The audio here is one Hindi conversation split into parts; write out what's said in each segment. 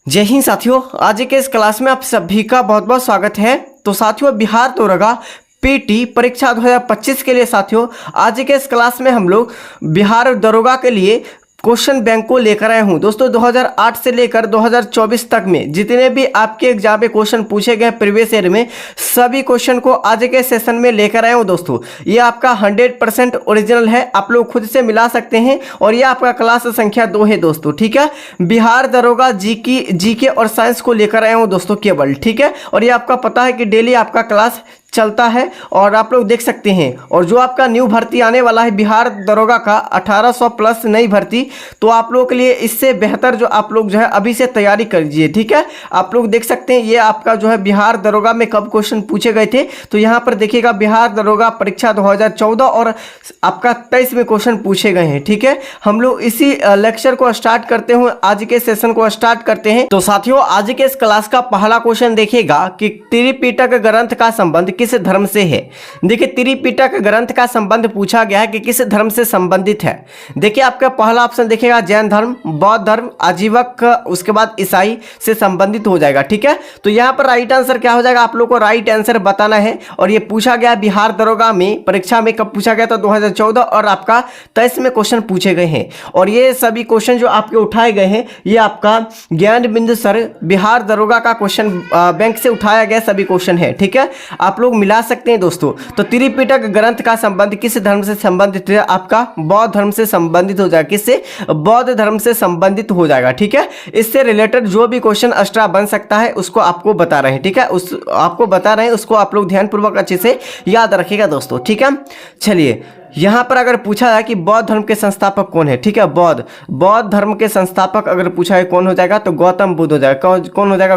जय हिंद साथियों, आज के इस क्लास में आप सभी का बहुत बहुत स्वागत है। तो साथियों, बिहार दरोगा पीटी परीक्षा 2025 के लिए साथियों आज के इस क्लास में हम लोग बिहार दरोगा के लिए क्वेश्चन बैंक को लेकर आए हूं। दोस्तों 2008 से लेकर 2024 तक में जितने भी आपके एग्जाम में क्वेश्चन पूछे गए प्रीवियस ईयर में, सभी क्वेश्चन को आज के सेशन में लेकर आए हूं। दोस्तों ये आपका 100% ओरिजिनल है, आप लोग खुद से मिला सकते हैं और ये आपका क्लास संख्या 2 है दोस्तों। ठीक है, बिहार दरोगा जीके और साइंस को लेकर आए हूँ दोस्तों केवल। ठीक है, और ये आपका पता है कि डेली आपका क्लास चलता है और आप लोग देख सकते हैं। और जो आपका न्यू भर्ती आने वाला है बिहार दरोगा का 1800 प्लस नई भर्ती, तो आप लोगों के लिए इससे बेहतर जो आप लोग जो है अभी से तैयारी कर लीजिए। ठीक है, आप लोग देख सकते हैं ये आपका जो है बिहार दरोगा में कब क्वेश्चन पूछे गए थे, तो यहाँ पर देखिएगा बिहार दरोगा परीक्षा 2014 और आपका 23 में क्वेश्चन पूछे गए हैं। ठीक है, हम लोग इसी लेक्चर को स्टार्ट करते हुए आज के सेशन को स्टार्ट करते हैं। तो साथियों, आज के इस क्लास का पहला क्वेश्चन देखिएगा कि त्रिपिटक ग्रंथ का संबंध किस धर्म से है। देखिए, त्रिपिटक ग्रंथ का संबंध पूछा गया है कि किस धर्म से संबंधित है। देखिए, आपका पहला ऑप्शन देखिएगा जैन धर्म, बौद्ध धर्म, आजीवक, उसके बाद ईसाई से संबंधित हो जाएगा। ठीक है, तो यहाँ पर राइट आंसर क्या हो जाएगा, आप लोग को राइट आंसर बताना है। और ये पूछा गया बिहार दरोगा में परीक्षा में कब पूछा गया था, 2014 और आपका 23 में क्वेश्चन पूछे गए हैं। और ये सभी क्वेश्चन जो आपके उठाए गए हैं ये आपका ज्ञान बिंदु सर बिहार दरोगा का क्वेश्चन बैंक से उठाया गया सभी क्वेश्चन है। ठीक है, आप लोग मिला सकते हैं दोस्तों। तो त्रिपिटक ग्रंथ का संबंध किस धर्म से संबंधित है, आपका बौद्ध धर्म से संबंधित हो जाएगा। किससे, बौद्ध धर्म से संबंधित हो जाएगा। ठीक है, इससे रिलेटेड जो भी क्वेश्चन एक्स्ट्रा बन सकता है उसको आपको बता रहे हैं। ठीक है, उस आपको बता रहे हैं, उसको आप लोग ध्यानपूर्वक अच्छे से याद रखिएगा दोस्तों। ठीक है, चलिए यहाँ पर अगर पूछा जाए कि बौद्ध धर्म के संस्थापक कौन है, ठीक है, बौद्ध धर्म के संस्थापक अगर पूछा है कौन हो जाएगा, तो गौतम बुद्ध हो जाएगा। कौन हो जाएगा,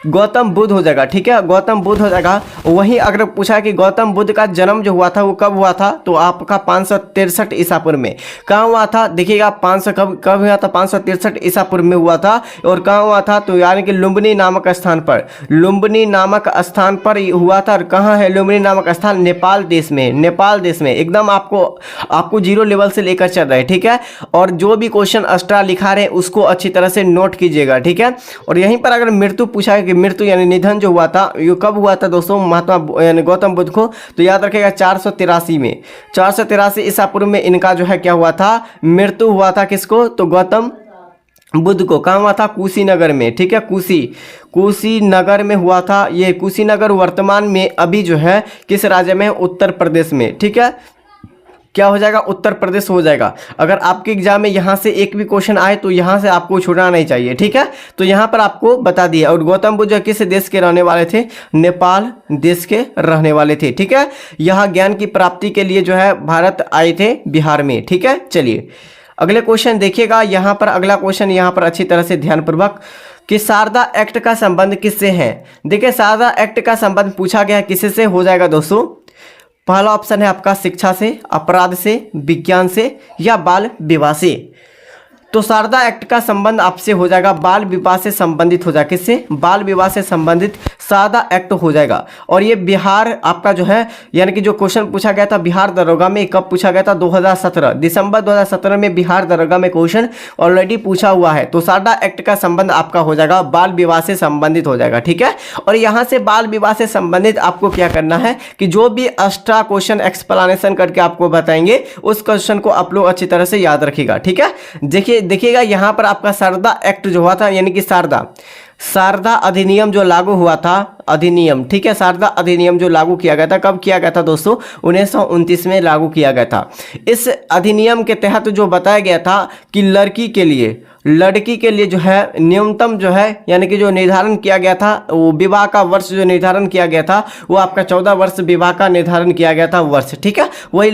गौतम बुद्ध हो जाएगा। ठीक है, गौतम बुद्ध हो जाएगा। वहीं अगर पूछा है कि गौतम बुद्ध का जन्म जो हुआ था वो कब हुआ था, तो आपका 563 ईसा पूर्व में। कहाँ हुआ था, देखिएगा 500 कब हुआ था, 563 ईसा पूर्व में हुआ था। और कहाँ हुआ था, तो यानी कि लुम्बिनी नामक स्थान पर, लुम्बिनी नामक स्थान पर हुआ था। और कहाँ है लुम्बिनी नामक स्थान, नेपाल देश में, नेपाल देश में। एकदम आपको जीरो लेवल से लेकर चल रहे हैं। ठीक है, और जो भी क्वेश्चन एक्स्ट्रा लिखा रहे हैं उसको अच्छी तरह से नोट कीजिएगा। ठीक है, और यहीं पर अगर मृत्यु पूछा है कि मृत्यु यानी निधन जो हुआ था ये कब हुआ था दोस्तों, महात्मा यानी गौतम बुद्ध को, तो याद रखिएगा 483 में, 483 ईसा पूर्व में इनका जो है क्या हुआ था, मृत्यु हुआ था। किसको, तो गौतम बुद्ध को। कहाँ हुआ था, कुशीनगर में। ठीक है, कुशीनगर में हुआ था। ये कुशीनगर वर्तमान में अभी जो है किस राज्य में, उत्तर प्रदेश में। ठीक है, क्या हो जाएगा, उत्तर प्रदेश हो जाएगा। अगर आपके एग्जाम में यहाँ से एक भी क्वेश्चन आए तो यहाँ से आपको छूटना नहीं चाहिए। ठीक है, तो यहाँ पर आपको बता दिया। और गौतम बुद्ध किस देश के रहने वाले थे, नेपाल देश के रहने वाले थे। ठीक है, यहाँ ज्ञान की प्राप्ति के लिए जो है भारत आए थे बिहार में। ठीक है, चलिए अगले क्वेश्चन देखिएगा। यहाँ पर अगला क्वेश्चन यहाँ पर अच्छी तरह से ध्यानपूर्वक कि शारदा एक्ट का संबंध किससे है। देखिए, शारदा एक्ट का संबंध पूछा गया किससे हो जाएगा दोस्तों। पहला ऑप्शन है आपका शिक्षा से, अपराध से, विज्ञान से या बाल विवाह से। तो शारदा एक्ट का संबंध आपसे हो जाएगा बाल विवाह से संबंधित हो जाएगा। किससे, बाल विवाह से संबंधित शारदा एक्ट हो जाएगा। और ये बिहार आपका जो है यानी कि जो क्वेश्चन पूछा गया था बिहार दरोगा में कब पूछा गया था, 2017 दिसंबर 2017 में बिहार दरोगा में क्वेश्चन ऑलरेडी पूछा हुआ है। तो शारदा एक्ट का संबंध आपका हो जाएगा बाल विवाह से संबंधित हो जाएगा। ठीक है, और यहाँ से बाल विवाह से संबंधित आपको क्या करना है कि जो भी एक्स्ट्रा क्वेश्चन एक्सप्लेनेशन करके आपको बताएंगे उस क्वेश्चन को आप लोग अच्छी तरह से याद रखिएगा। ठीक है, देखिएगा यहाँ पर आपका शारदा एक्ट जो हुआ था यानी कि शारदा अधिनियम जो लागू हुआ था, अधिनियम। ठीक है, शारदा अधिनियम जो लागू किया गया था कब किया गया था दोस्तों, 1929 में लागू किया गया था। इस अधिनियम के तहत जो बताया गया था कि लड़की के लिए जो है न्यूनतम जो है यानी कि जो निर्धारण किया गया था वो विवाह का वर्ष जो निर्धारण किया गया था वो आपका 14 वर्ष विवाह का निर्धारण किया गया था वर्ष। ठीक है, वही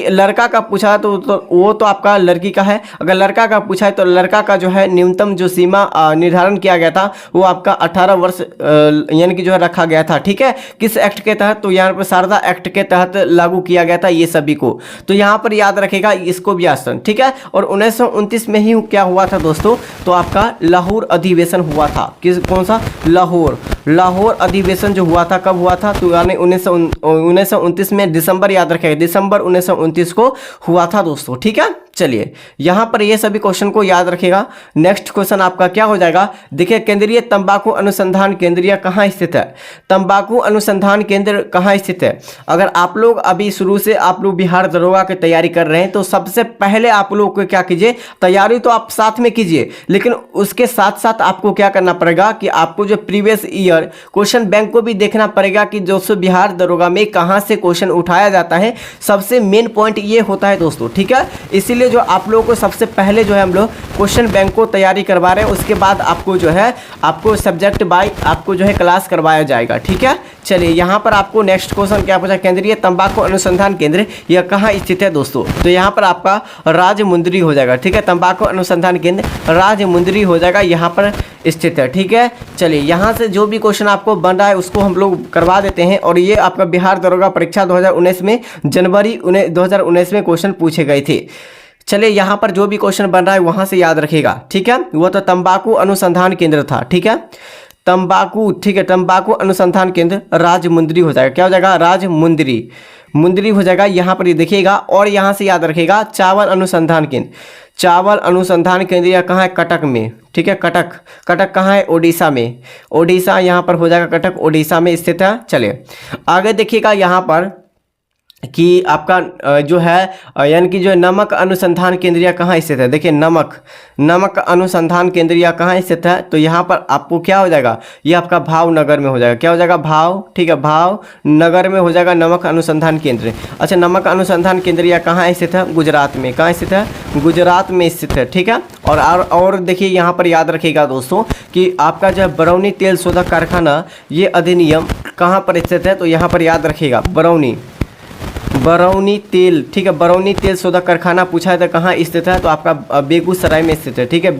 लड़का का पूछा तो वो तो आपका लड़की का है। अगर लड़का का पूछा है तो लड़का का जो है न्यूनतम जो सीमा निर्धारण किया गया था वो आपका 18 वर्ष यानी कि जो है रखा गया था। ठीक है, किस एक्ट के तहत, तो यहाँ पर शारदा एक्ट के तहत लागू किया गया था ये सभी को। तो यहाँ पर याद रखेगा इसको भी आसन। ठीक है, और 1929 में ही क्या हुआ था दोस्तों, तो आपका लाहौर अधिवेशन हुआ था। कौन सा, लाहौर अधिवेशन जो हुआ था कब हुआ था, तो यानी 1929 में दिसंबर, याद रखेगा दिसंबर 1929 को हुआ था दोस्तों। ठीक है, चलिए यहाँ पर ये सभी क्वेश्चन को याद रखेगा। नेक्स्ट क्वेश्चन आपका क्या हो जाएगा, देखिए केंद्रीय तंबाकू अनुसंधान केंद्र कहाँ स्थित है। तंबाकू अनुसंधान केंद्र कहाँ स्थित है। अगर आप लोग अभी शुरू से आप लोग बिहार दरोगा की तैयारी कर रहे हैं तो सबसे पहले आप लोग को क्या कीजिए, तैयारी तो आप साथ में कीजिए, लेकिन उसके साथ साथ आपको क्या करना पड़ेगा कि आपको जो प्रीवियस ईयर क्वेश्चन बैंक को भी देखना पड़ेगा कि दोस्तों बिहार दरोगा में कहाँ से क्वेश्चन उठाया जाता है। सबसे मेन पॉइंट ये होता है दोस्तों, ठीक है। इसीलिए जो आप लोगों को सबसे पहले जो है हम लोग क्वेश्चन बैंक को तैयारी करवा रहे हैं, उसके बाद आपको जो है आपको सब्जेक्ट बाय आपको जो है क्लास करवाया जाएगा, ठीक है। चलिए यहाँ पर आपको नेक्स्ट क्वेश्चन क्या पूछा, केंद्रीय तंबाकू अनुसंधान केंद्र यह कहाँ स्थित है दोस्तों। तो यहाँ पर आपका राजमुंदरी हो जाएगा, ठीक है। तंबाकू अनुसंधान केंद्र राजमुंदरी हो जाएगा, यहाँ पर स्थित है, ठीक है। चलिए यहाँ से जो भी क्वेश्चन आपको बन रहा है उसको हम लोग करवा देते हैं। और ये आपका बिहार दरोगा परीक्षा 2019 में जनवरी 2019 में क्वेश्चन पूछे गए थे। चलिए यहाँ पर जो भी क्वेश्चन बन रहा है वहाँ से याद रखिएगा, ठीक है। वो तो तंबाकू अनुसंधान केंद्र था, ठीक है। तंबाकू, ठीक है, तंबाकू अनुसंधान केंद्र राजमुंदरी हो जाएगा। क्या हो जाएगा, राजमुंदरी, मुंदरी हो जाएगा, यहाँ पर ये देखिएगा। और यहाँ से याद रखिएगा चावल अनुसंधान केंद्र, चावल अनुसंधान केंद्र यह कहाँ है, कटक में, ठीक है। कटक, कटक कहाँ है, ओडिशा में, ओडिशा यहाँ पर हो जाएगा, कटक ओडिशा में स्थित है। चलिए आगे देखिएगा यहाँ पर कि आपका जो है यानी कि जो नमक अनुसंधान केंद्र कहाँ स्थित है। देखिए नमक अनुसंधान केंद्र कहाँ स्थित है, तो यहाँ पर आपको क्या हो जाएगा, ये आपका भावनगर में हो जाएगा। क्या हो जाएगा, भाव, ठीक है, भावनगर में हो जाएगा नमक अनुसंधान केंद्र। अच्छा, नमक अनुसंधान केंद्र कहाँ स्थित है, गुजरात में। कहाँ स्थित है, गुजरात में स्थित है, ठीक है। और देखिए यहाँ पर याद रखिएगा दोस्तों कि आपका जो है बरौनी तेल शोधक कारखाना ये अधिनियम कहाँ पर स्थित है, तो यहाँ पर याद रखिएगा बरौनी तेल, ठीक है। बरौनी तेल शोधक कारखाना पूछा है तो कहाँ स्थित है, तो आपका बेगूसराय में स्थित है, ठीक है।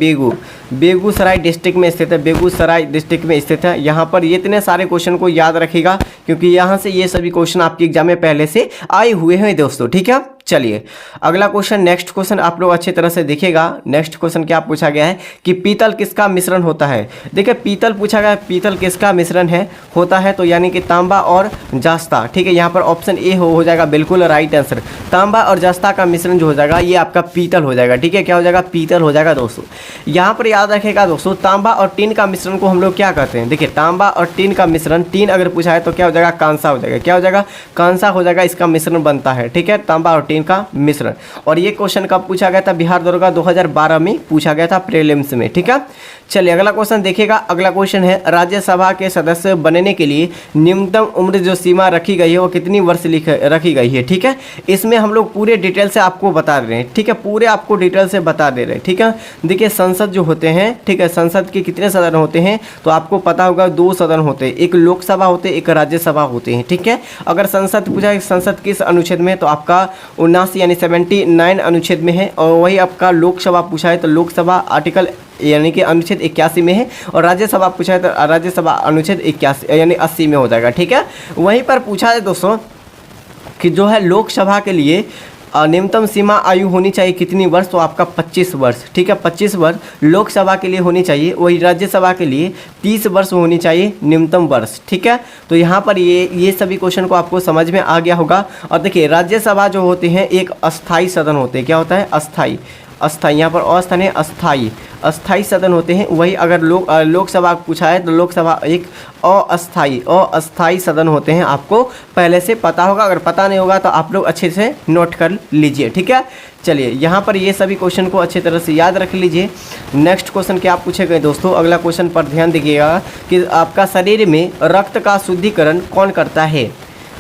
बेगूसराय डिस्ट्रिक्ट में स्थित है, बेगूसराय डिस्ट्रिक्ट में स्थित है। यहाँ पर ये इतने सारे क्वेश्चन को याद रखिएगा क्योंकि यहाँ से ये सभी क्वेश्चन आपके एग्जाम में पहले से आए हुए हैं दोस्तों, ठीक है। चलिए अगला क्वेश्चन, नेक्स्ट क्वेश्चन आप लोग अच्छी तरह से देखिएगा। नेक्स्ट क्वेश्चन क्या पूछा गया है कि पीतल किसका मिश्रण होता है। देखिए पीतल पूछा गया, पीतल किसका मिश्रण है होता है, तो यानी कि तांबा और जास्ता, ठीक है। यहाँ पर ऑप्शन ए हो जाएगा बिल्कुल राइट आंसर। तांबा और जास्ता का मिश्रण जो हो जाएगा ये आपका पीतल हो जाएगा, ठीक है। क्या हो जाएगा, पीतल हो जाएगा दोस्तों। यहाँ पर याद रखेगा दोस्तों, तांबा और टीन का मिश्रण को हम लोग क्या कहते हैं। देखिए तांबा और टीन का मिश्रण, टीन अगर पूछा है तो क्या हो जाएगा, कांसा हो जाएगा। क्या हो जाएगा, कांसा हो जाएगा, इसका मिश्रण बनता है, ठीक है, तांबा और टीन का मिश्रण। और ये क्वेश्चन कब पूछा गया था, बिहार दरोगा 2012 में पूछा गया था प्रीलिम्स में, ठीक है। चलिए अगला क्वेश्चन देखिएगा। अगला क्वेश्चन है राज्यसभा के सदस्य बनने के लिए न्यूनतम उम्र जो सीमा रखी गई है वो कितनी वर्ष रखी गई है, ठीक है। इसमें हम लोग पूरे डिटेल से आपको बता रहे हैं, ठीक है, पूरे आपको डिटेल से बता दे रहे हैं, ठीक है। देखिए संसद जो होते हैं, ठीक है, संसद के कितने सदन होते हैं, तो आपको पता होगा 2 सदन होते हैं, एक लोकसभा होते हैं, एक राज्यसभा होते हैं, ठीक है। अगर संसद पूछा है संसद किस अनुच्छेद में, तो आपका 79 यानी 79 अनुच्छेद में है। और वही आपका लोकसभा पूछा है तो लोकसभा आर्टिकल यानी कि अनुच्छेद 81 में है। और राज्यसभा पूछा है तो राज्यसभा अनुच्छेद 81 यानी 80 में हो जाएगा, ठीक है। वहीं पर पूछा है दोस्तों कि जो है लोकसभा के लिए न्यूनतम सीमा आयु होनी चाहिए कितनी वर्ष, तो आपका 25 वर्ष, ठीक है, 25 वर्ष लोकसभा के लिए होनी चाहिए। वही राज्यसभा के लिए 30 वर्ष होनी चाहिए न्यूनतम वर्ष, ठीक है। तो यहाँ पर ये सभी क्वेश्चन को आपको समझ में आ गया होगा। और देखिए राज्यसभा जो होते हैं एक अस्थाई सदन होते हैं। क्या होता है, अस्थाई, यहाँ पर अस्थाई अस्थाई सदन होते हैं। वही अगर लोकसभा पूछा है तो लोकसभा एक अस्थाई सदन होते हैं। आपको पहले से पता होगा, अगर पता नहीं होगा तो आप लोग अच्छे से नोट कर लीजिए, ठीक है। चलिए यहाँ पर ये सभी क्वेश्चन को अच्छी तरह से याद रख लीजिए। नेक्स्ट क्वेश्चन क्या पूछे गए दोस्तों, अगला क्वेश्चन पर ध्यान दीजिएगा कि आपका शरीर में रक्त का शुद्धिकरण कौन करता है।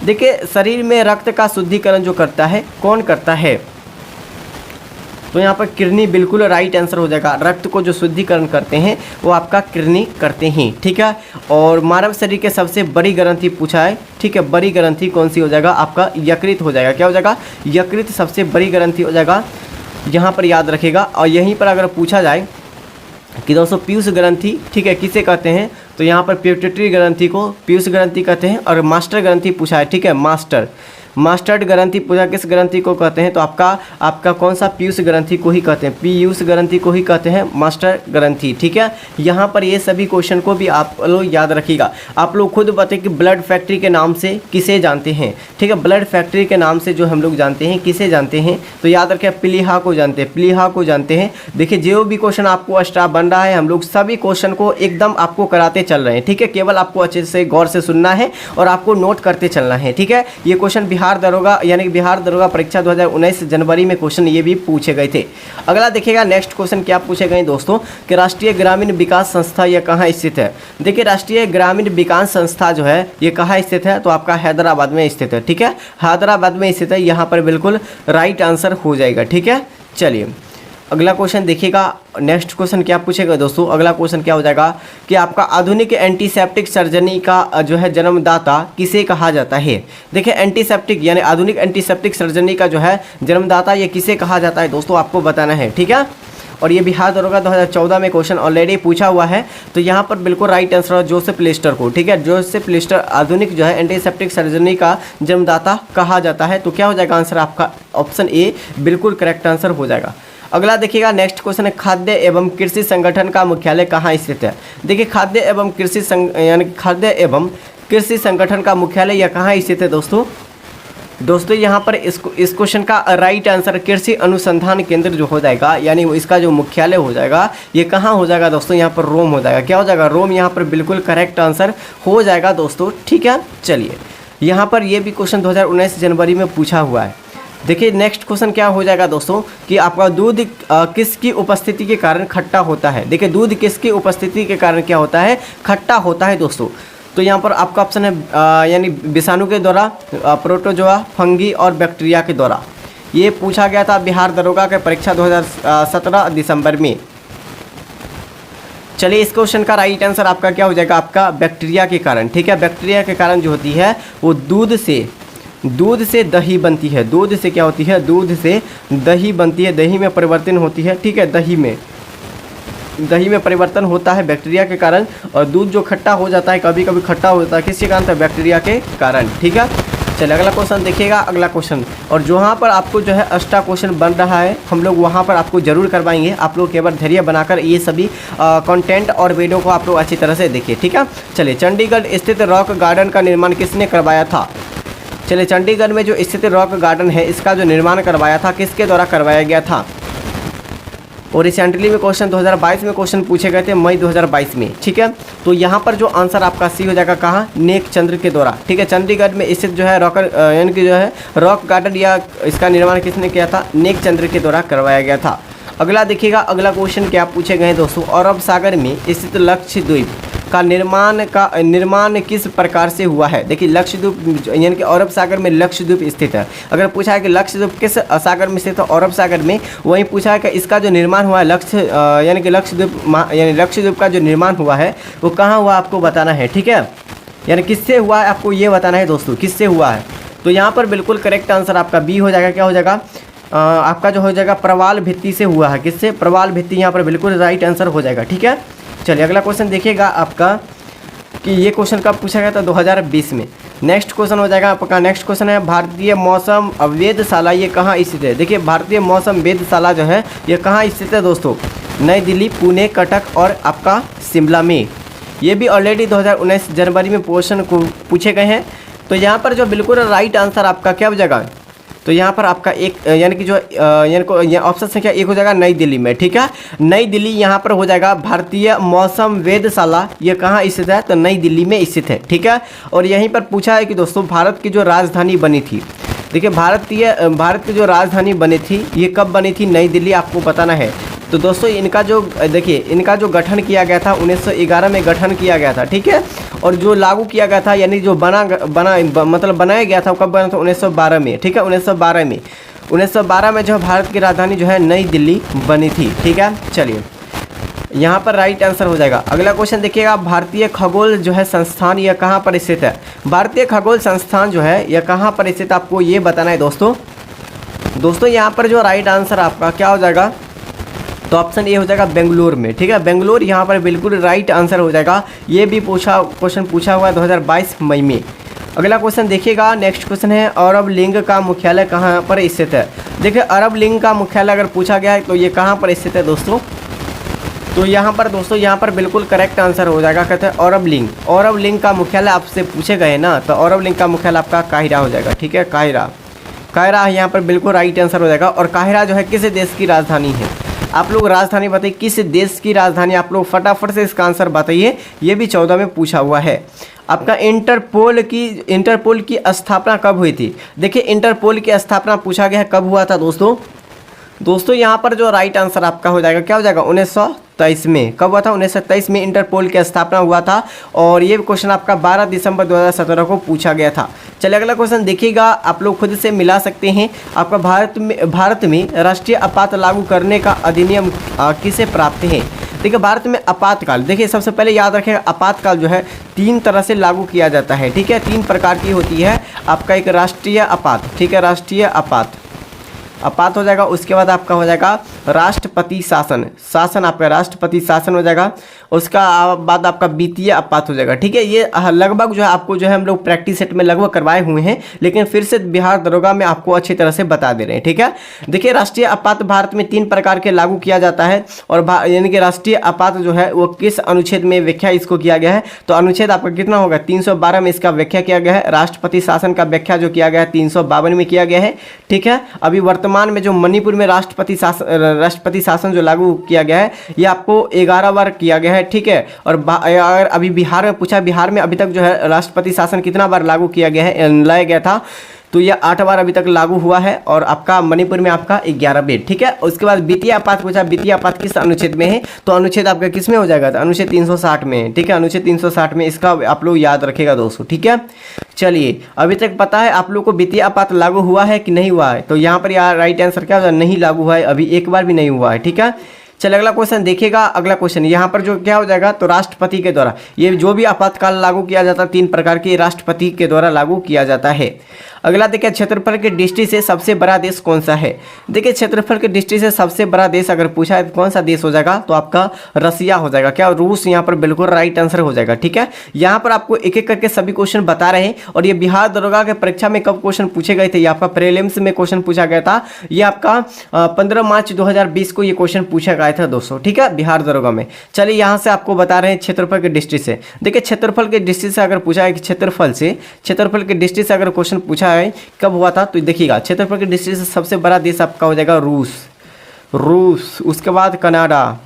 देखिए शरीर में रक्त का शुद्धिकरण जो करता है कौन करता है, तो यहाँ पर किडनी बिल्कुल राइट आंसर हो जाएगा। रक्त को जो शुद्धिकरण करते हैं वो आपका किडनी करते हैं, ठीक है। और मानव शरीर के सबसे बड़ी ग्रंथि पूछा है, ठीक है, बड़ी ग्रंथि कौन सी हो जाएगा, आपका यकृत हो जाएगा। क्या हो जाएगा, यकृत सबसे बड़ी ग्रंथि हो जाएगा, यहाँ पर याद रखेगा। और यहीं पर अगर पूछा जाए कि दोस्तों पीयूष ग्रंथि, ठीक है, किसे कहते हैं, तो यहाँ पर पिट्यूटरी ग्रंथि को पीयूष ग्रंथि कहते हैं। और मास्टर ग्रंथि पूछा है, ठीक है, मास्टर्ड ग्रंथि पूछा किस ग्रंथि को कहते हैं, तो आपका कौन सा पीयूष ग्रंथि को ही कहते हैं, पीयूष ग्रंथि को ही कहते हैं मास्टर ग्रंथि। ठीक है, यहाँ पर ये सभी क्वेश्चन को भी आप लोग याद रखिएगा। आप लोग खुद बताइए कि ब्लड फैक्ट्री के नाम से किसे जानते हैं। ठीक है, ब्लड फैक्ट्री के नाम से जो हम लोग जानते हैं किसे जानते हैं, तो याद रखें प्लीहा को जानते हैं, प्लीहा को जानते हैं। देखिए जो भी क्वेश्चन आपको स्टाफ बन रहा है, हम लोग सभी क्वेश्चन को एकदम आपको कराते चल रहे हैं। ठीक है, केवल आपको अच्छे से गौर से सुनना है और आपको नोट करते चलना है। ठीक है, ये क्वेश्चन बिहार दरोगा यानी कि बिहार दरोगा परीक्षा 2019 जनवरी में क्वेश्चन ये भी पूछे गए थे। अगला देखिएगा नेक्स्ट क्वेश्चन क्या पूछे गए दोस्तों कि राष्ट्रीय ग्रामीण विकास संस्था यह कहाँ स्थित है। देखिए राष्ट्रीय ग्रामीण विकास संस्था जो है ये कहाँ स्थित है, तो आपका हैदराबाद में स्थित है। ठीक है, हैदराबाद में स्थित है, यहाँ पर बिल्कुल राइट आंसर हो जाएगा। ठीक है, चलिए अगला क्वेश्चन देखिएगा। नेक्स्ट क्वेश्चन क्या पूछेगा दोस्तों, अगला क्वेश्चन क्या हो जाएगा कि आपका आधुनिक एंटीसेप्टिक सर्जरी का जो है जन्मदाता किसे कहा जाता है। देखिए एंटीसेप्टिक यानी आधुनिक एंटीसेप्टिक सर्जरी का जो है जन्मदाता ये किसे कहा जाता है दोस्तों, आपको बताना है। ठीक है, और ये बिहार दरोगा 2014 में क्वेश्चन ऑलरेडी पूछा हुआ है, तो यहाँ पर बिल्कुल राइट आंसर है जोसेफ लिस्टर को। ठीक है, जोसेफ लिस्टर आधुनिक जो है एंटीसेप्टिक सर्जरी का जन्मदाता कहा जाता है। तो क्या हो जाएगा आंसर आपका ऑप्शन ए बिल्कुल करेक्ट आंसर हो जाएगा। अगला देखिएगा नेक्स्ट क्वेश्चन है खाद्य एवं कृषि संगठन का मुख्यालय कहाँ स्थित है। देखिए खाद्य एवं कृषि यानी खाद्य एवं कृषि संगठन का मुख्यालय यह कहाँ स्थित है दोस्तों यहाँ पर इस क्वेश्चन का राइट आंसर कृषि अनुसंधान केंद्र जो हो जाएगा, यानी इसका जो मुख्यालय हो जाएगा ये कहाँ हो जाएगा दोस्तों, यहाँ पर रोम हो जाएगा। क्या हो जाएगा, रोम यहाँ पर बिल्कुल करेक्ट आंसर हो जाएगा दोस्तों। ठीक है, चलिए यहाँ पर ये भी क्वेश्चन 2019 जनवरी में पूछा हुआ है। देखिए नेक्स्ट क्वेश्चन क्या हो जाएगा दोस्तों कि आपका दूध किसकी उपस्थिति के कारण खट्टा होता है। देखिए दूध किसकी उपस्थिति के कारण क्या होता है, खट्टा होता है दोस्तों। तो यहाँ पर आपका ऑप्शन है यानी विषाणु के द्वारा, प्रोटोजोआ, फंगी और बैक्टीरिया के द्वारा। ये पूछा गया था बिहार दरोगा के परीक्षा 2017 दिसंबर में। चलिए इस क्वेश्चन का राइट आंसर आपका क्या हो जाएगा, आपका बैक्टीरिया के कारण। ठीक है, बैक्टीरिया के कारण जो होती है वो दूध से दही बनती है। दूध से क्या होती है, दूध से दही बनती है, दही में परिवर्तन होती है। ठीक है, दही में परिवर्तन होता है बैक्टीरिया के कारण, और दूध जो खट्टा हो जाता है कभी कभी खट्टा हो जाता है किसके कारण, तो बैक्टीरिया के कारण। ठीक है, चलिए अगला क्वेश्चन देखिएगा। अगला क्वेश्चन और जहाँ पर आपको जो है एक्स्ट्रा क्वेश्चन बन रहा है हम लोग वहाँ पर आपको जरूर करवाएंगे। आप लोग केवल धैर्य बनाकर ये सभी कंटेंट और वीडियो को आप लोग अच्छी तरह से देखिए। ठीक है, चलिए चंडीगढ़ स्थित रॉक गार्डन का निर्माण किसने करवाया था। चलिए चंडीगढ़ में जो स्थित रॉक गार्डन है इसका जो निर्माण करवाया था किसके द्वारा करवाया गया था। और रिसेंटली में क्वेश्चन 2022 में क्वेश्चन पूछे गए थे मई 2022 में। ठीक है, तो यहाँ पर जो आंसर आपका सी हो जाएगा कहाँ, नेक चंद्र के द्वारा। ठीक है, चंडीगढ़ में स्थित जो है यानी कि जो है रॉक गार्डन या इसका निर्माण किसने किया था, नेक चंद्र के द्वारा करवाया गया था। अगला देखिएगा, अगला क्वेश्चन क्या पूछे गए दोस्तों, अरब सागर में स्थित लक्षद्वीप का निर्माण किस प्रकार से हुआ है। देखिए लक्षद्वीप यानी कि अरब सागर में लक्षद्वीप स्थित है। अगर पूछा है कि लक्षद्वीप किस सागर में स्थित है, अरब सागर में, वहीं पूछा है कि इसका जो निर्माण हुआ है यानी कि लक्षद्वीप का जो निर्माण हुआ है वो कहाँ हुआ आपको बताना है। ठीक है, यानी किससे हुआ है आपको ये बताना है दोस्तों, किससे हुआ है। तो यहाँ पर बिल्कुल करेक्ट आंसर आपका बी हो जाएगा। क्या हो जाएगा आपका जो हो जाएगा प्रवाल भित्ति से हुआ है। किससे, प्रवाल भित्ति, यहाँ पर बिल्कुल राइट आंसर हो जाएगा। ठीक है, चलिए अगला क्वेश्चन देखिएगा आपका कि ये क्वेश्चन कब पूछा गया था, 2020 में। नेक्स्ट क्वेश्चन हो जाएगा आपका, नेक्स्ट क्वेश्चन है भारतीय मौसम वेधशाला ये कहाँ स्थित है। देखिए भारतीय मौसम वेधशाला जो है ये कहाँ स्थित है दोस्तों, नई दिल्ली, पुणे, कटक और आपका शिमला में। ये भी ऑलरेडी 2019 जनवरी में क्वेश्चन को पूछे गए हैं। तो यहाँ पर जो बिल्कुल राइट आंसर आपका क्या हो जाएगा, तो यहाँ पर आपका एक यानी कि जो ऑप्शन संख्या एक हो जाएगा नई दिल्ली में। ठीक है, नई दिल्ली यहाँ पर हो जाएगा भारतीय मौसम वेधशाला ये कहाँ स्थित है, तो नई दिल्ली में स्थित है। ठीक है, और यहीं पर पूछा है कि दोस्तों भारत की जो राजधानी बनी थी, देखिए भारत की जो राजधानी बनी थी ये कब बनी थी, नई दिल्ली, आपको बताना है। तो दोस्तों इनका जो गठन किया गया था 1911 में गठन किया गया था। ठीक है, और जो लागू किया गया था यानी जो बनाया गया था कब बना था, 1912 में। ठीक है, 1912 में जो भारत की राजधानी जो है नई दिल्ली बनी थी। ठीक है, चलिए यहाँ पर राइट आंसर हो जाएगा। अगला क्वेश्चन देखिएगा, भारतीय खगोल जो है संस्थान यह कहाँ पर स्थित है। भारतीय खगोल संस्थान जो है यह कहाँ पर स्थित, आपको ये बताना है दोस्तों यहाँ पर जो राइट आंसर आपका क्या हो जाएगा, तो ऑप्शन ए हो जाएगा बेंगलुरु में। ठीक है, बेंगलुरु यहाँ पर बिल्कुल राइट आंसर हो जाएगा। ये भी क्वेश्चन पूछा हुआ है 2022 मई में। अगला क्वेश्चन देखिएगा, नेक्स्ट क्वेश्चन है अरब लीग का मुख्यालय कहाँ पर स्थित है। देखिए अरब लीग का मुख्यालय अगर पूछा गया है तो ये कहाँ पर स्थित है दोस्तों, तो यहाँ पर दोस्तों यहाँ पर बिल्कुल करेक्ट आंसर हो जाएगा, कहते हैं अरब लीग। अरब लीग का मुख्यालय आपसे पूछे गए ना, तो अरब लीग का मुख्यालय आपका काहिरा हो जाएगा, ठीक है, काहिरा। काहिरा यहाँ पर बिल्कुल राइट आंसर हो जाएगा। और काहिरा जो है किस देश की राजधानी है, आप लोग राजधानी बताइए, किस देश की राजधानी, आप लोग फटाफट से इसका आंसर बताइए। ये भी 14 में पूछा हुआ है। आपका इंटरपोल की स्थापना कब हुई थी। देखिए इंटरपोल की स्थापना पूछा गया है कब हुआ था दोस्तों यहाँ पर जो राइट आंसर आपका हो जाएगा क्या हो जाएगा, 1923 में। कब हुआ था, 1923 में इंटरपोल की स्थापना हुआ था। और ये क्वेश्चन आपका 12 दिसंबर 2017 को पूछा गया था। चलिए अगला क्वेश्चन देखिएगा, आप लोग खुद से मिला सकते हैं। आपका भारत में राष्ट्रीय आपात लागू करने का अधिनियम किसे प्राप्त है। देखिए भारत में आपातकाल, देखिए सबसे पहले याद रखिएगा आपातकाल जो है 3 तरह से लागू किया जाता है, ठीक है, 3 प्रकार की होती है। आपका एक राष्ट्रीय आपात, ठीक है, राष्ट्रीय आपात हो जाएगा। उसके बाद आपका हो जाएगा राष्ट्रपति शासन आपका राष्ट्रपति शासन हो जाएगा। उसका बाद आपका वित्तीय आपात हो जाएगा, ठीक है। ये लगभग जो है आपको जो है हम लोग प्रैक्टिस सेट में लगभग करवाए हुए हैं, लेकिन फिर से बिहार दरोगा में आपको अच्छी तरह से बता दे रहे हैं, ठीक है। देखिए राष्ट्रीय आपात भारत में 3 प्रकार के लागू किया जाता है। और यानी कि राष्ट्रीय आपात जो है वो किस अनुच्छेद में व्याख्या इसको किया गया है, तो अनुच्छेद आपका कितना होगा, 312 में इसका व्याख्या किया गया है। राष्ट्रपति शासन का व्याख्या जो किया गया है 352 में किया गया है, ठीक है। अभी वर्तमान में जो मणिपुर में राष्ट्रपति शासन जो लागू किया गया है ये आपको 11 बार किया गया है, ठीक है। और अगर अभी बिहार में पूछा, बिहार में अभी तक जो है राष्ट्रपति शासन कितना बार लागू किया गया है, लाया गया था, तो ये 8 बार अभी तक लागू हुआ है। और आपका मणिपुर में आपका 11 बेड, ठीक है। उसके बाद वित्तीय आपात पूछा, वित्तीय आपात किस अनुच्छेद में है, तो अनुच्छेद आपका किस में हो जाएगा, तो अनुच्छेद 360 में, ठीक है, अनुच्छेद 360 में। इसका आप लोग याद रखेगा दोस्तों, ठीक है। चलिए अभी तक पता है आप लोग को वित्तीय आपात लागू हुआ है कि नहीं हुआ है, तो यहाँ पर यार राइट आंसर क्या हो जाएगा, नहीं लागू हुआ है, अभी एक बार भी नहीं हुआ है, ठीक है। चलिए अगला क्वेश्चन देखिएगा। अगला क्वेश्चन यहाँ पर जो क्या हो जाएगा, तो राष्ट्रपति के द्वारा ये जो भी आपातकाल लागू किया जाता है 3 प्रकार के राष्ट्रपति के द्वारा लागू किया जाता है। अगला देखिए क्षेत्रफल के दृष्टि से सबसे बड़ा देश कौन सा है। देखिए क्षेत्रफल की दृष्टि से सबसे बड़ा देश अगर पूछा है तो कौन सा देश हो जाएगा, तो आपका रसिया हो जाएगा, क्या रूस यहाँ पर बिल्कुल राइट आंसर हो जाएगा, ठीक है। यहाँ पर आपको एक एक करके सभी क्वेश्चन बता रहे हैं। और ये बिहार दरोगा के परीक्षा में कब क्वेश्चन पूछे गए थे, ये आपका प्रीलिम्स में क्वेश्चन पूछा गया था। ये आपका 15 मार्च 2020 को ये क्वेश्चन पूछा गया था दोस्तों, ठीक है, बिहार दरोगा में। चलिए यहाँ से आपको बता रहे हैं क्षेत्रफल के दृष्टि से। देखिए क्षेत्रफल के दृष्टि से अगर पूछा है कि क्षेत्रफल के दृष्टि से अगर क्वेश्चन पूछा है कब हुआ था, तो देखिएगा क्षेत्रफल की दृष्टि से सबसे बड़ा देश आपका हो जाएगा रूस। उसके बाद कनाडा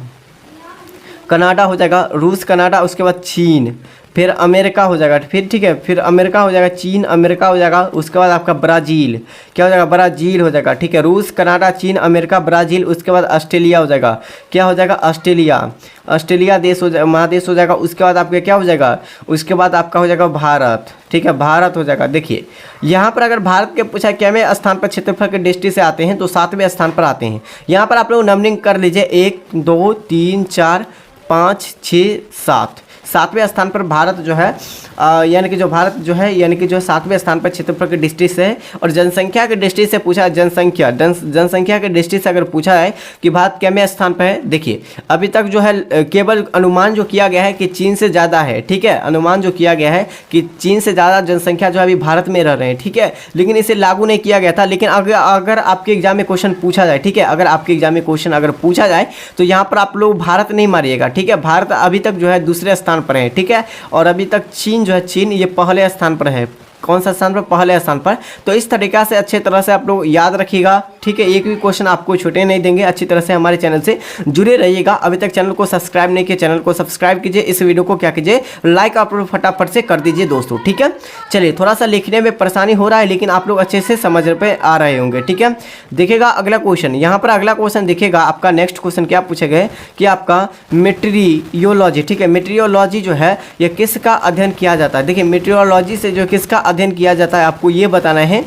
हो जाएगा, रूस कनाडा। उसके बाद चीन, फिर अमेरिका हो जाएगा, फिर ठीक है, फिर अमेरिका हो जाएगा, चीन अमेरिका हो जाएगा। उसके बाद आपका ब्राज़ील, क्या हो जाएगा, ब्राज़ील हो जाएगा, ठीक है। रूस कनाडा चीन अमेरिका ब्राज़ील। उसके बाद ऑस्ट्रेलिया हो जाएगा, क्या हो जाएगा, ऑस्ट्रेलिया देश हो जाएगा, महादेश हो जाएगा। उसके बाद आपका क्या हो जाएगा, उसके बाद आपका हो जाएगा भारत, ठीक है, भारत हो जाएगा। देखिए यहाँ पर अगर भारत के पूछा कितवें स्थान पर क्षेत्रफल के दृष्टि से आते हैं, तो 7वें स्थान पर आते हैं। यहाँ पर आप लोग नंबरिंग कर लीजिए, 1 2 3 4 5 6 7, 7वें स्थान पर भारत जो है यानी कि जो भारत जो है यानी कि जो 7वें स्थान पर क्षेत्रफल की दृष्टि से है। और जनसंख्या की दृष्टि से पूछा है, जनसंख्या की दृष्टि से अगर पूछा है कि भारत कितवें स्थान पर है, देखिए अभी तक जो है केवल अनुमान जो किया गया है कि चीन से ज़्यादा है, ठीक है, अनुमान जो किया गया है कि चीन से ज़्यादा जनसंख्या जो है अभी भारत में रह रहे हैं, ठीक है, लेकिन इसे लागू नहीं किया गया था। लेकिन अगर आपके एग्जाम में क्वेश्चन पूछा जाए, ठीक है, अगर आपके एग्जाम में क्वेश्चन अगर पूछा जाए तो यहाँ पर आप लोग भारत नहीं मारिएगा, ठीक है। भारत अभी तक जो है दूसरे स्थान पर है, ठीक है। और अभी तक चीन जो है, चीन ये पहले स्थान पर है। कौन सा स्थान पर, पहले स्थान पर। तो इस तरीक़ा से अच्छे तरह से आप लोग याद रखिएगा, ठीक है। एक भी क्वेश्चन आपको छूटे नहीं देंगे। अच्छी तरह से हमारे चैनल से जुड़े रहिएगा। अभी तक चैनल को सब्सक्राइब नहीं किया, चैनल को सब्सक्राइब कीजिए। इस वीडियो को क्या कीजिए, लाइक आप लोग फटाफट से कर दीजिए दोस्तों, ठीक है। चलिए थोड़ा सा लिखने में परेशानी हो रहा है, लेकिन आप लोग अच्छे से समझ पे आ रहे होंगे, ठीक है। देखिएगा अगला क्वेश्चन, यहाँ पर अगला क्वेश्चन देखिएगा आपका नेक्स्ट क्वेश्चन क्या पूछे गए कि आपका मेट्रियोलॉजी, ठीक है, मेट्रियोलॉजी जो है ये किसका अध्ययन किया जाता है। देखिए मेट्रियोलॉजी से जो किसका अध्ययन किया जाता है आपको ये बताना है।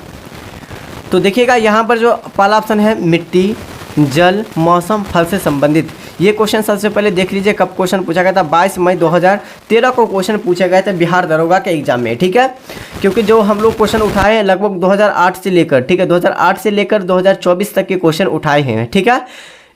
तो देखिएगा यहाँ पर जो पहला ऑप्शन है मिट्टी, जल, मौसम, फल से संबंधित। ये क्वेश्चन सबसे पहले देख लीजिए कब क्वेश्चन पूछा गया था, 22 मई 2013 को क्वेश्चन पूछे गए थे बिहार दरोगा के एग्जाम में, ठीक है। क्योंकि जो हम लोग क्वेश्चन उठाए हैं लगभग 2008 से लेकर, ठीक है, 2008 से लेकर 2024 तक के क्वेश्चन उठाए हैं, ठीक है।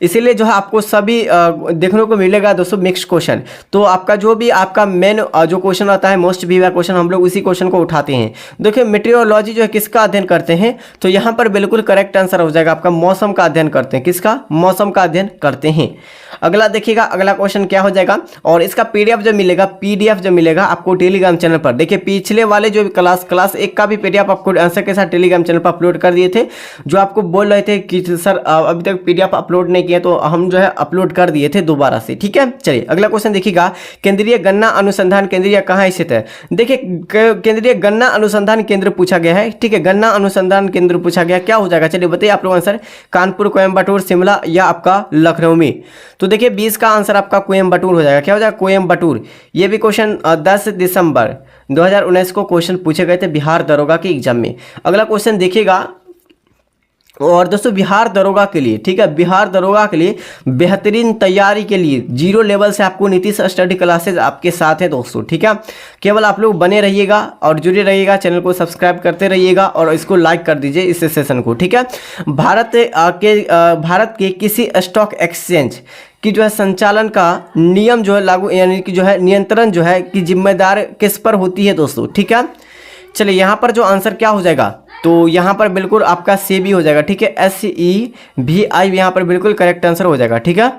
इसीलिए जो है आपको सभी देखने को मिलेगा दोस्तों मिक्स्ड क्वेश्चन। तो आपका जो भी आपका मेन जो क्वेश्चन आता है मोस्ट वीवर क्वेश्चन, हम लोग उसी क्वेश्चन को उठाते हैं। देखिए मेट्रोलॉजी जो है किसका अध्ययन करते हैं, तो यहाँ पर बिल्कुल करेक्ट आंसर हो जाएगा आपका मौसम का अध्ययन करते हैं। किसका? मौसम का अध्ययन करते हैं। अगला देखिएगा, अगला क्वेश्चन क्या हो जाएगा, और इसका पीडीएफ जो मिलेगा, पीडीएफ जो मिलेगा आपको टेलीग्राम चैनल पर। देखिए पिछले वाले जो क्लास 1 का भी पीडीएफ आपको आंसर के साथ टेलीग्राम चैनल पर अपलोड कर दिए थे। जो आपको बोल रहे थे कि सर अभी तक पीडीएफ अपलोड नहीं किया, तो हम जो है अपलोड कर दिए थे दोबारा से। ठीक है, चलिए अगला क्वेश्चन देखिएगा, केंद्रीय गन्ना अनुसंधान केंद्र कहाँ स्थित है। देखिए केंद्रीय गन्ना अनुसंधान केंद्र पूछा गया है। ठीक है, गन्ना अनुसंधान केंद्र पूछा गया, क्या हो जाएगा, चलिए बताइए आप लोग आंसर। कानपुर, कोयम्बटूर, शिमला या आपका लखनऊ में। तो देखिए 20 का आंसर आपका कोयम्बटूर हो जाएगा। क्या हो जाएगा? कोयम्बटूर। ये भी क्वेश्चन 10 दिसंबर 2019 को क्वेश्चन पूछे गए थे बिहार दरोगा के एग्जाम में। अगला क्वेश्चन देखिएगा, और दोस्तों बिहार दरोगा के लिए, ठीक है, बिहार दरोगा के लिए बेहतरीन तैयारी के लिए 0 लेवल से आपको नीतीश स्टडी क्लासेज आपके साथ है दोस्तों। ठीक है, केवल आप लोग बने रहिएगा और जुड़े रहिएगा, चैनल को सब्सक्राइब करते रहिएगा और इसको लाइक कर दीजिए इस सेशन को। ठीक है, भारत के किसी स्टॉक एक्सचेंज कि जो है संचालन का नियम जो है लागू, यानी कि जो है नियंत्रण जो है कि जिम्मेदार किस पर होती है दोस्तों। ठीक है, चलिए यहाँ पर जो आंसर क्या हो जाएगा, तो यहाँ पर बिल्कुल आपका सेबी हो जाएगा। ठीक है, SEBI यहाँ पर बिल्कुल करेक्ट आंसर हो जाएगा। ठीक है,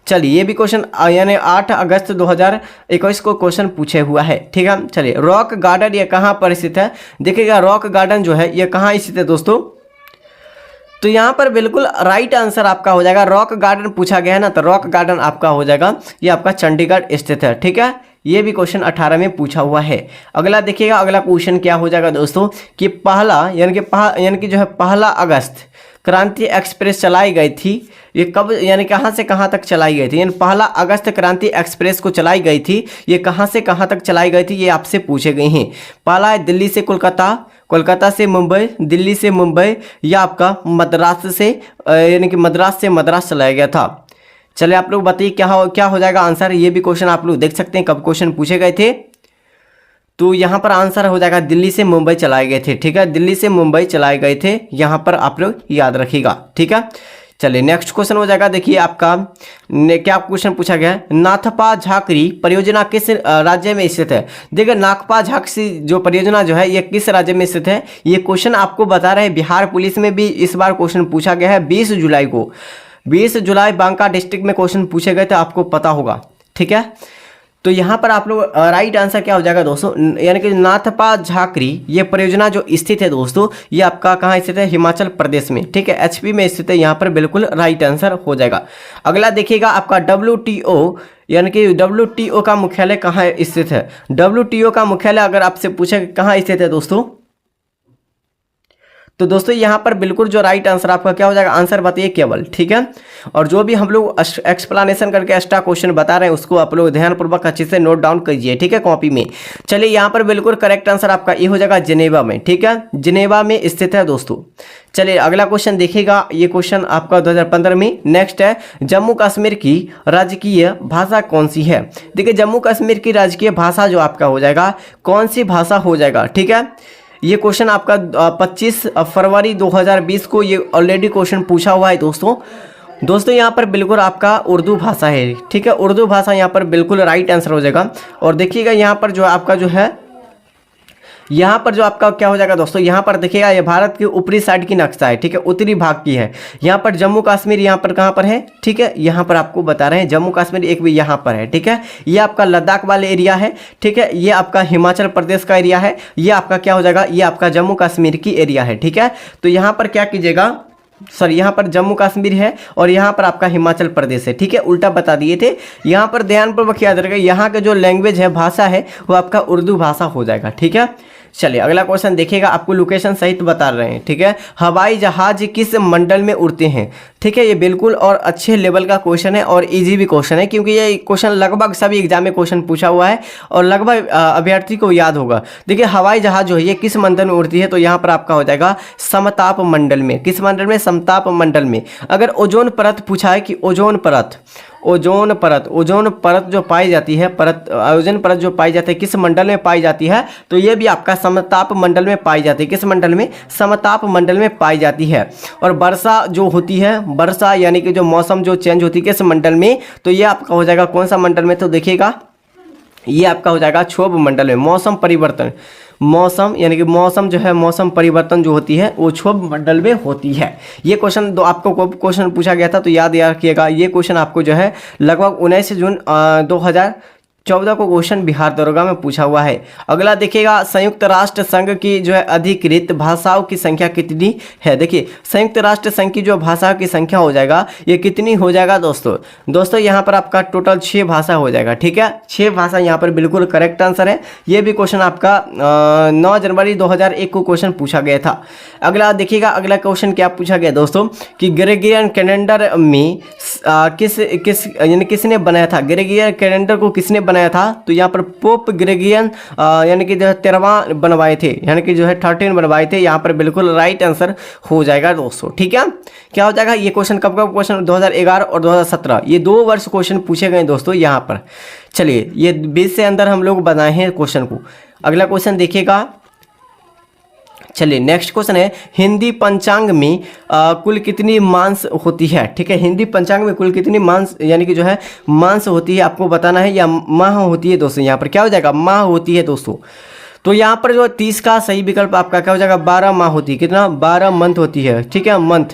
चलिए ये भी क्वेश्चन यानी 8 अगस्त 2021 को क्वेश्चन पूछे हुआ है। ठीक है, चलिए रॉक गार्डन ये कहाँ पर स्थित है। देखिएगा रॉक गार्डन जो है ये कहाँ स्थित है दोस्तों, तो यहाँ पर बिल्कुल राइट आंसर आपका हो जाएगा। रॉक गार्डन पूछा गया है ना, तो रॉक गार्डन आपका हो जाएगा, ये आपका चंडीगढ़ स्थित है। ठीक है, ये भी क्वेश्चन 18 में पूछा हुआ है। अगला देखिएगा, अगला क्वेश्चन क्या हो जाएगा दोस्तों कि पहला यानी कि जो है 1 अगस्त क्रांति एक्सप्रेस चलाई गई थी, ये कब यानी कहाँ से कहाँ तक चलाई गई थी, यानी 1 अगस्त क्रांति एक्सप्रेस को चलाई गई थी, ये कहाँ से कहाँ तक चलाई गई थी, ये आपसे पूछे गए हैं। पहला है दिल्ली से कोलकाता, कोलकाता से मुंबई, दिल्ली से मुंबई या आपका मद्रास से यानी कि मद्रास से मद्रास चलाया गया था। चलिए आप लोग बताइए क्या हो जाएगा आंसर। ये भी क्वेश्चन आप लोग देख सकते हैं कब क्वेश्चन पूछे गए थे, तो यहाँ पर आंसर हो जाएगा दिल्ली से मुंबई चलाए गए थे। ठीक है, दिल्ली से मुंबई चलाए गए थे, यहाँ पर आप लोग याद रखिएगा। ठीक है, चलिए नेक्स्ट क्वेश्चन हो जाएगा, देखिए आपका क्या क्वेश्चन पूछा गया है, नाथपा झांकरी परियोजना किस राज्य में स्थित है। देखिए नागपा झांकरी जो परियोजना जो है ये किस राज्य में स्थित है, ये क्वेश्चन आपको बता रहे हैं। बिहार पुलिस में भी इस बार क्वेश्चन पूछा गया है 20 जुलाई को, 20 जुलाई बांका डिस्ट्रिक्ट में क्वेश्चन पूछे गए थे, आपको पता होगा। ठीक है, तो यहाँ पर आप लोग राइट आंसर क्या हो जाएगा दोस्तों, यानी कि नाथपा झांकरी ये परियोजना जो स्थित है दोस्तों, ये आपका कहाँ स्थित है, हिमाचल प्रदेश में। ठीक है, HP में स्थित है, यहाँ पर बिल्कुल राइट आंसर हो जाएगा। अगला देखिएगा आपका WTO यानी कि WTO का मुख्यालय कहाँ स्थित है। WTO का मुख्यालय अगर आपसे पूछे कहाँ स्थित है दोस्तों, तो दोस्तों यहाँ पर बिल्कुल जो राइट आंसर आपका क्या हो जाएगा, आंसर बताइए केवल। ठीक है, और जो भी हम लोग एक्सप्लेनेशन करके एक्स्ट्रा क्वेश्चन बता रहे हैं उसको आप लोग ध्यानपूर्वक अच्छे से नोट डाउन कीजिए। ठीक है, कॉपी में। चलिए यहाँ पर बिल्कुल करेक्ट आंसर आपका ये हो जाएगा जेनेवा में। ठीक है, जेनेवा में स्थित है दोस्तों। चलिए अगला क्वेश्चन देखिएगा, ये क्वेश्चन आपका 2015 में। नेक्स्ट है जम्मू कश्मीर की राजकीय भाषा कौन सी है। देखिए जम्मू कश्मीर की राजकीय भाषा जो आपका हो जाएगा, कौन सी भाषा हो जाएगा। ठीक है, ये क्वेश्चन आपका 25 फरवरी 2020 को ये ऑलरेडी क्वेश्चन पूछा हुआ है दोस्तों यहाँ पर बिल्कुल आपका उर्दू भाषा है। ठीक है, उर्दू भाषा यहाँ पर बिल्कुल राइट आंसर हो जाएगा। और देखिएगा यहाँ पर जो आपका जो है, यहाँ पर जो आपका क्या हो जाएगा दोस्तों, यहाँ पर देखिएगा ये भारत की ऊपरी साइड की नक्शा है। ठीक है, उत्तरी भाग की है। यहाँ पर जम्मू कश्मीर यहाँ पर कहाँ पर है, ठीक है, यहाँ पर आपको बता रहे हैं जम्मू कश्मीर एक भी यहाँ पर है। ठीक है, ये आपका लद्दाख वाले एरिया है। ठीक है, ये आपका हिमाचल प्रदेश का एरिया है। ये आपका क्या हो जाएगा, ये आपका जम्मू कश्मीर की एरिया है। ठीक है, तो यहाँ पर क्या कीजिएगा, सर यहाँ पर जम्मू कश्मीर है और यहाँ पर आपका हिमाचल प्रदेश है। ठीक है, उल्टा बता दिए थे। यहाँ पर ध्यानपूर्वक याद रखिएगा, यहाँ का जो लैंग्वेज है, भाषा है, वो आपका उर्दू भाषा हो जाएगा। ठीक है, चलिए अगला क्वेश्चन देखिएगा, आपको लोकेशन सहित बता रहे हैं। ठीक है, हवाई जहाज किस मंडल में उड़ते हैं। ठीक है, ये बिल्कुल और अच्छे लेवल का क्वेश्चन है और इजी भी क्वेश्चन है, क्योंकि ये क्वेश्चन लगभग सभी एग्जाम में क्वेश्चन पूछा हुआ है और लगभग अभ्यर्थी को याद होगा। देखिए हवाई जहाज जो है ये किस मंडल में उड़ती है, तो यहाँ पर आपका हो जाएगा समताप मंडल में। किस मंडल में, समताप मंडल में। अगर ओजोन परत पूछा है कि ओजोन परत, ओजोन परत जो पाई जाती है, ओजोन परत जो पाई जाती है किस मंडल में पाई जाती है? तो ये भी आपका समताप मंडल में पाई जाती है। किस मंडल में? समताप मंडल में पाई जाती है। और वर्षा जो होती है, वर्षा यानी कि जो मौसम जो चेंज होती है किस मंडल में? तो ये आपका हो जाएगा कौन सा मंडल में? तो देखिएगा ये आपका हो जाएगा क्षोभ मंडल में। मौसम परिवर्तन, मौसम यानी कि मौसम जो है, मौसम परिवर्तन जो होती है वो क्षोभ मंडल में होती है। ये क्वेश्चन दो आपको क्वेश्चन पूछा गया था तो याद रखिएगा। ये क्वेश्चन आपको जो है लगभग 19 जून 2014 को क्वेश्चन बिहार दरोगा में पूछा हुआ है। अगला देखिएगा, संयुक्त राष्ट्र संघ की जो है अधिकृत भाषाओं की संख्या कितनी है? देखिए संयुक्त राष्ट्र संघ की जो भाषाओं की संख्या हो जाएगा ये कितनी हो जाएगा दोस्तों यहाँ पर आपका टोटल 6 भाषा हो जाएगा। ठीक है, 6 भाषा यहाँ पर बिल्कुल करेक्ट आंसर है। ये भी क्वेश्चन आपका 9 जनवरी 2001 को क्वेश्चन पूछा गया था। अगला देखिएगा, अगला क्वेश्चन क्या पूछा गया दोस्तों कि ग्रेगोरियन कैलेंडर में किसने बनाया था? ग्रेगोरियन कैलेंडर को किसने बनाया था? तो यहाँ पर पोप ग्रेगोरियन यानी कि जो है 13वां बनवाए थे, यानी कि जो है 13 बनवाए थे। यहाँ पर बिल्कुल राइट आंसर हो जाएगा दोस्तों। ठीक है, क्या हो जाएगा? ये क्वेश्चन कब क्वेश्चन 2011 और 2017 ये 2 वर्ष क्वेश्चन पूछे गए दोस्तों यहाँ पर। चलिए ये 20 से अंदर हम लोग बनाए हैं क्वेश्चन को। अगला क्वेश्चन देखिएगा, चलिए नेक्स्ट क्वेश्चन है, हिंदी पंचांग में कुल कितनी मांस होती है? ठीक है, हिंदी पंचांग में कुल कितनी मांस यानी कि जो है मांस होती है आपको बताना है, या माह होती है दोस्तों? यहाँ पर क्या हो जाएगा? माह होती है दोस्तों। तो यहाँ पर जो 30 का सही विकल्प आपका क्या हो जाएगा? 12 माह होती है। कितना? 12 मंथ होती है। ठीक है, मंथ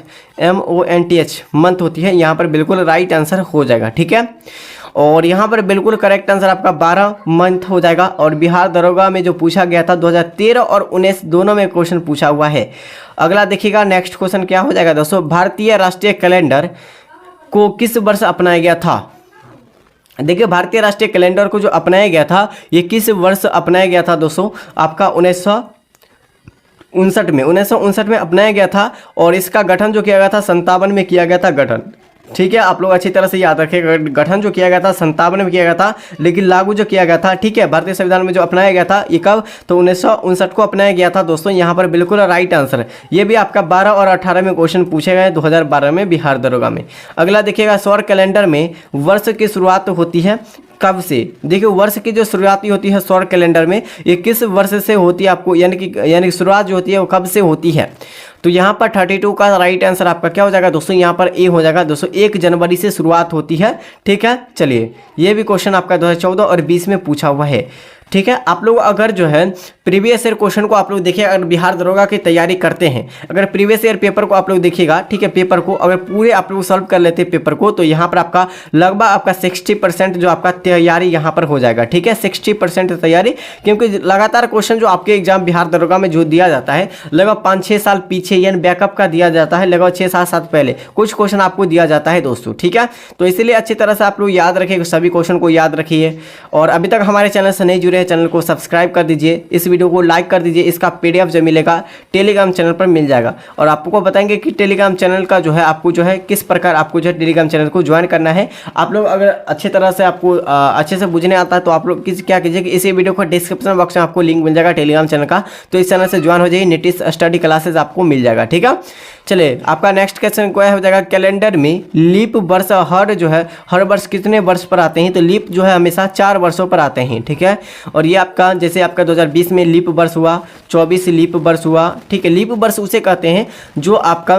MONTH मंथ होती है। यहाँ पर बिल्कुल राइट आंसर हो जाएगा। ठीक है, और यहाँ पर बिल्कुल करेक्ट आंसर आपका 12 मंथ हो जाएगा। और बिहार दरोगा में जो पूछा गया था 2013 और 19 दोनों में क्वेश्चन पूछा हुआ है। अगला देखिएगा, नेक्स्ट क्वेश्चन क्या हो जाएगा दोस्तों, भारतीय राष्ट्रीय कैलेंडर को किस वर्ष अपनाया गया था? देखिए भारतीय राष्ट्रीय कैलेंडर को जो अपनाया गया था ये किस वर्ष अपनाया गया था दोस्तों? आपका 1959 में अपनाया गया था। और इसका गठन जो किया गया था 57 में किया गया था गठन। ठीक है, आप लोग अच्छी तरह से याद रखें, गठन जो किया गया था 57 में किया गया था, लेकिन लागू जो किया गया था, ठीक है, भारतीय संविधान में जो अपनाया गया था ये कब? तो 1959 को अपनाया गया था दोस्तों। यहाँ पर बिल्कुल राइट आंसर है। ये भी आपका 12 और 18 में क्वेश्चन पूछे गए 2012 में बिहार दरोगा में। अगला देखिएगा, सौर कैलेंडर में वर्ष की शुरुआत होती है कब से? देखिए वर्ष की जो शुरुआती होती है सौर कैलेंडर में ये किस वर्ष से होती है आपको, यानी शुरुआत जो होती है वो कब से होती है? तो यहाँ पर 32 का राइट आंसर आपका क्या हो जाएगा दोस्तों? यहाँ पर ए हो जाएगा दोस्तों, 1 जनवरी से शुरुआत होती है। ठीक है, चलिए ये भी क्वेश्चन आपका 2014 और 20 में पूछा हुआ है। ठीक है, आप लोग अगर जो है प्रीवियस ईयर क्वेश्चन को आप लोग देखिए, अगर बिहार दरोगा की तैयारी करते हैं, अगर प्रीवियस ईयर पेपर को आप लोग देखिएगा, ठीक है, पेपर को अगर पूरे आप लोग सॉल्व कर लेते हैं पेपर को, तो यहाँ पर आपका लगभग आपका 60% जो आपका तैयारी यहाँ पर हो जाएगा। ठीक है, 60% तैयारी, क्योंकि लगातार क्वेश्चन जो आपके एग्जाम बिहार दरोगा में जो दिया जाता है लगभग 5-6 साल पीछे यानी बैकअप का दिया जाता है, लगभग 6-7 साल पहले कुछ क्वेश्चन आपको दिया जाता है दोस्तों। ठीक है, तो इसीलिए अच्छी तरह से आप लोग याद रखिए, सभी क्वेश्चन को याद रखिए। और अभी तक हमारे चैनल से नहीं जुड़े हैं, चैनल को सब्सक्राइब कर दीजिए, इस वीडियो को लाइक कर दीजिए। इसका PDF जो मिलेगा टेलीग्राम चैनल पर मिल जाएगा। और आपको बताएंगे कि टेलीग्राम चैनल का जो है आपको जो है किस प्रकार आपको जो है टेलीग्राम चैनल को ज्वाइन करना है। आप लोग अगर अच्छी तरह से आपको अच्छे से बुझने आता है तो आप लोग क्या कीजिए कि इसी वीडियो को डिस्क्रिप्शन बॉक्स में आपको लिंक मिल जाएगा टेलीग्राम चैनल का, तो इस चैनल से ज्वाइन हो जाइए, नीटिश स्टडी क्लासेज आपको मिल जाएगा। ठीक है, चलिए आपका नेक्स्ट क्वेश्चन क्या हो जाएगा, कैलेंडर में लीप वर्ष हर वर्ष कितने वर्ष पर आते हैं? तो लीप जो है हमेशा 4 वर्षों पर आते हैं। ठीक है, और ये आपका जैसे आपका 2020 में लीप वर्ष हुआ, 24 लीप वर्ष हुआ। ठीक है, लीप वर्ष उसे कहते हैं जो आपका,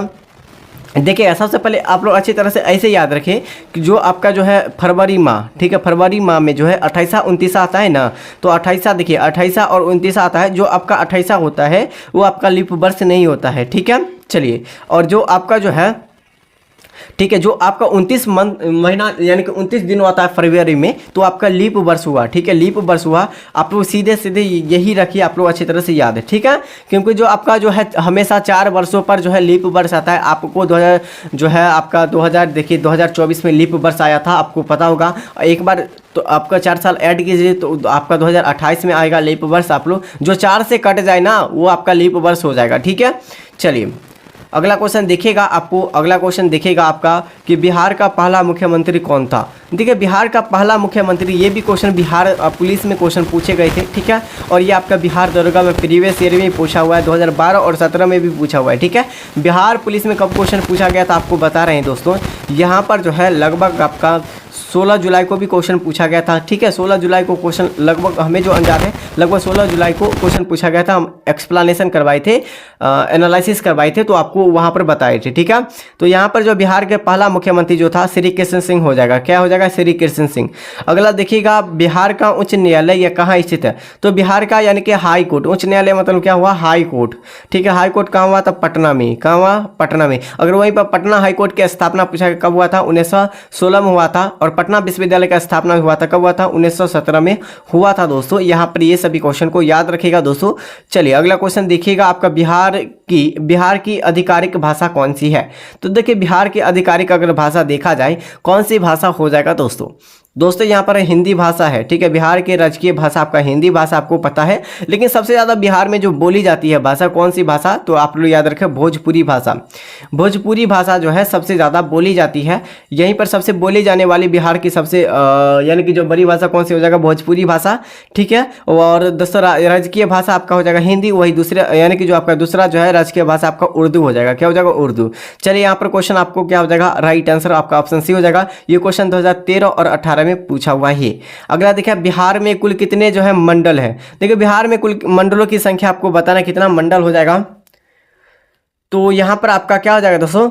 देखिए सबसे पहले आप लोग अच्छी तरह से ऐसे याद रखें कि जो आपका जो है फरवरी माह, ठीक है, फरवरी माह में जो है 28 29 आता है ना, तो 28 देखिए 28 और 29 आता है। जो आपका 28 होता है वो आपका लीप वर्ष नहीं होता है। ठीक है, चलिए, और जो आपका जो है, ठीक है, जो आपका 29 महीना यानी कि 29 दिन आता है फरवरी में, तो आपका लीप वर्ष हुआ। ठीक है, लीप वर्ष हुआ। आप लोग सीधे सीधे यही रखिए, आप लोग अच्छी तरह से याद है। ठीक है, क्योंकि जो आपका जो है हमेशा 4 वर्षों पर जो है लीप वर्ष आता है। आपको 2000 देखिए 2024 में लीप वर्ष आया था, आपको पता होगा। एक बार तो आपका 4 साल ऐड कीजिए तो आपका 2028 में आएगा लीप वर्ष। आप लोग जो 4 से कट जाए ना वो आपका लीप वर्ष हो जाएगा। ठीक है, चलिए अगला क्वेश्चन देखिएगा आपका कि बिहार का पहला मुख्यमंत्री कौन था? देखिए बिहार का पहला मुख्यमंत्री, ये भी क्वेश्चन बिहार पुलिस में क्वेश्चन पूछे गए थे। ठीक है, और ये आपका बिहार दरोगा में प्रीवियस ईयर में पूछा हुआ है, 2012 और 17 में भी पूछा हुआ है। ठीक है, बिहार पुलिस में कब क्वेश्चन पूछा गया था आपको बता रहे हैं दोस्तों। यहाँ पर जो है लगभग आपका 16 जुलाई को भी क्वेश्चन पूछा गया था। ठीक है, 16 जुलाई को क्वेश्चन लगभग हमें जो अंदाज है लगभग 16 जुलाई को क्वेश्चन पूछा गया था। हम एक्सप्लेनेशन करवाए थे, एनालिसिस करवाए थे, तो आपको वहाँ पर बताए थे। ठीक है, तो यहाँ पर जो बिहार के पहला मुख्यमंत्री जो था श्री कृष्ण सिंह हो जाएगा। क्या हो जाएगा? श्री कृष्ण सिंह। अगला देखिएगा, बिहार का उच्च न्यायालय यह कहाँ स्थित है? तो बिहार का यानी कि हाई कोर्ट, उच्च न्यायालय मतलब क्या हुआ? High court. ठीक है, हाई कोर्ट कहाँ हुआ था? पटना में। कहाँ हुआ? पटना में। अगर वहीं पर पटना हाई कोर्ट की स्थापना पूछा कब हुआ था? 1916 में हुआ था। और पटना विश्वविद्यालय का स्थापना हुआ था कब हुआ था? 1917 में हुआ था दोस्तों। यहाँ पर ये सभी क्वेश्चन को याद रखिएगा दोस्तों। चलिए अगला क्वेश्चन देखिएगा, आपका बिहार की आधिकारिक भाषा कौन सी है? तो देखिए बिहार की आधिकारिक अगर भाषा देखा जाए कौन सी भाषा हो जाएगा दोस्तों यहाँ पर हिंदी भाषा है। ठीक है, बिहार की राजकीय भाषा आपका हिंदी भाषा, आपको पता है। लेकिन सबसे ज़्यादा बिहार में जो बोली जाती है भाषा कौन सी भाषा? तो आप लोग याद रखें, भोजपुरी भाषा। भोजपुरी भाषा जो है सबसे ज़्यादा बोली जाती है। यहीं पर सबसे बोली जाने वाली बिहार की सबसे यानी कि जो बड़ी भाषा कौन सी हो जाएगा? भोजपुरी भाषा। ठीक है, और दूसरा राजकीय भाषा आपका हो जाएगा हिंदी। वही दूसरा यानी कि जो आपका दूसरा जो है राजकीय भाषा आपका उर्दू हो जाएगा। क्या हो जाएगा? उर्दू। चलिए यहाँ पर क्वेश्चन आपको क्या हो जाएगा? राइट आंसर आपका ऑप्शन सी हो जाएगा। ये क्वेश्चन 2013 और 18 में पूछा हुआ है। अगला देखिए, बिहार में कुल कितने जो है मंडल है? देखिए बिहार में कुल मंडलों की संख्या आपको बताना कितना मंडल हो जाएगा। तो यहां पर आपका क्या हो जाएगा दोस्तों?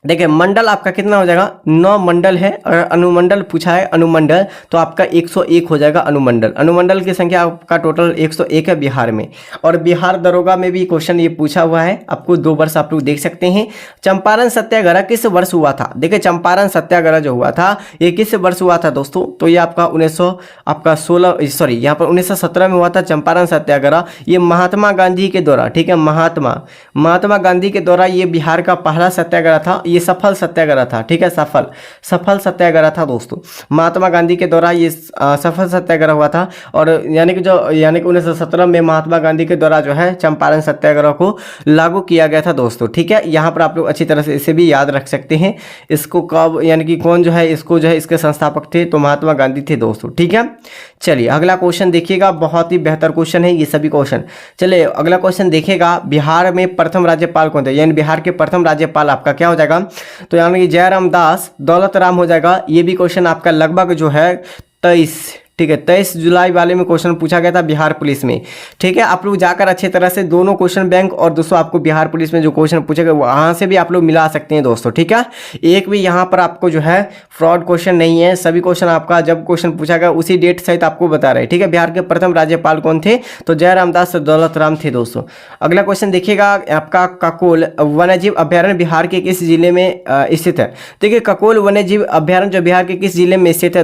देखिए मंडल आपका कितना हो जाएगा? 9 मंडल है। और अनुमंडल पूछा है, अनुमंडल, तो आपका 101 हो जाएगा अनुमंडल। अनुमंडल की संख्या आपका टोटल 101 है बिहार में। और बिहार दरोगा में भी क्वेश्चन ये पूछा हुआ है, आपको 2 वर्ष आप लोग देख सकते हैं। चंपारण सत्याग्रह किस वर्ष हुआ था? देखिए चंपारण सत्याग्रह जो हुआ था ये किस वर्ष हुआ था दोस्तों? तो ये आपका 1917 में हुआ था चंपारण सत्याग्रह। ये महात्मा गांधी के द्वारा, ठीक है, महात्मा गांधी के द्वारा ये बिहार का पहला सत्याग्रह था। ये सफल सत्याग्रह था। ठीक है, सफल सत्याग्रह था दोस्तों। महात्मा गांधी के द्वारा ये सफल सत्याग्रह हुआ था। और यानी कि 1917 में महात्मा गांधी के द्वारा जो है चंपारण सत्याग्रह को लागू किया गया था दोस्तों। ठीक है, यहाँ पर आप लोग अच्छी तरह से इसे भी याद रख सकते हैं। इसको कब यानी कि कौन जो है इसको जो है इसके संस्थापक थे? तो महात्मा गांधी थे दोस्तों। ठीक है, चलिए अगला क्वेश्चन देखिएगा, बहुत ही बेहतर क्वेश्चन है ये सभी क्वेश्चन। चलिए अगला क्वेश्चन देखिएगा, बिहार में प्रथम राज्यपाल कौन थे? यानी बिहार के प्रथम राज्यपाल आपका क्या हो जाएगा? तो यानी कि जयराम दास दौलत राम हो जाएगा। ये भी क्वेश्चन आपका लगभग जो है 23 जुलाई वाले में क्वेश्चन पूछा गया था बिहार पुलिस में। ठीक है, आप लोग जाकर अच्छी तरह से दोनों क्वेश्चन बैंक और दोस्तों आपको बिहार पुलिस में जो क्वेश्चन पूछे गए वहाँ से भी आप लोग मिला सकते हैं दोस्तों। ठीक है, एक भी यहाँ पर आपको जो है फ्रॉड क्वेश्चन नहीं है। सभी क्वेश्चन आपका जब क्वेश्चन पूछा गया उसी डेट सहित आपको बता रहे हैं। ठीक है, बिहार के प्रथम राज्यपाल कौन थे? तो जयराम दास दौलत राम थे दोस्तों। अगला क्वेश्चन देखिएगा, आपका ककोल वन्यजीव अभ्यारण्य बिहार के किस जिले में स्थित है? देखिए ककोल वन्यजीव अभ्यारण्य जो बिहार के किस जिले में स्थित है